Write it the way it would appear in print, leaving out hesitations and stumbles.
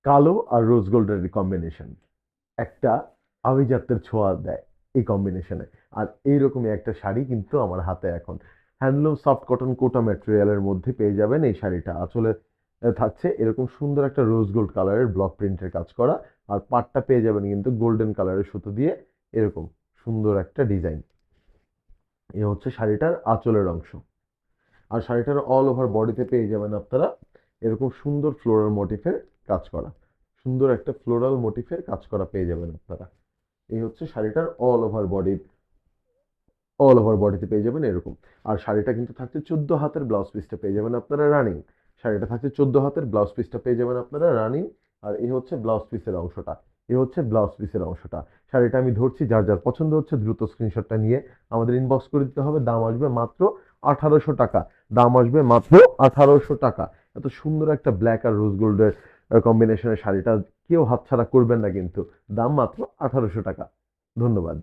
কালো আর রোজ গোল্ডের কম্বিনেশন একটা আভিজাত্যের ছোঁয়া দেয় এই কম্বিনেশনে। আর এইরকমই একটা শাড়ি কিন্তু আমার হাতে এখন হ্যান্ডলুম সফট কটন কোটা ম্যাটেরিয়ালের মধ্যে পেয়ে যাবেন এই শাড়িটা। আঁচলে থাকছে এরকম সুন্দর একটা রোজ গোল্ড কালারের ব্লক প্রিন্টের কাজ করা, আর পাটটা পেয়ে যাবেন কিন্তু গোল্ডেন কালারের সুতো দিয়ে এরকম সুন্দর একটা ডিজাইন। এ হচ্ছে শাড়িটার আঁচলের অংশ। আর শাড়িটার অল ওভার বডিতে পেয়ে যাবেন আপনারা এরকম সুন্দর ফ্লোরাল মোটিফের কাজ করা, সুন্দর একটা ফ্লোরাল মোটিফের কাজ করা পেয়ে যাবেন আপনারা। এই হচ্ছে শাড়িটার অল ওভার বডিতে পেয়ে যাবেন এরকম। আর শাড়িটা কিন্তু থাকছে 14 হাতের, ব্লাউজ পিসটা পেয়ে যাবেন আপনারা রানিং। শাড়িটা থাকছে 14 হাতের, ব্লাউজ পিসটা পেয়ে যাবেন আপনারা রানিং। আর এই হচ্ছে ব্লাউজ পিসের অংশটা, এই হচ্ছে ব্লাউজ পিসের অংশটা। শাড়িটা আমি ধরছি, যার যার পছন্দ হচ্ছে দ্রুত স্ক্রিনশটটা নিয়ে আমাদের ইনবক্স করে দিতে হবে। দাম আসবে মাত্র 1800 টাকা, দাম আসবে মাত্র 1800 টাকা। এত সুন্দর একটা ব্ল্যাক আর রোজ গোল্ডের কম্বিনেশনের শাড়িটা কেউ হাতছাড়া করবেন না কিন্তু। দাম মাত্র 1800 টাকা। ধন্যবাদ।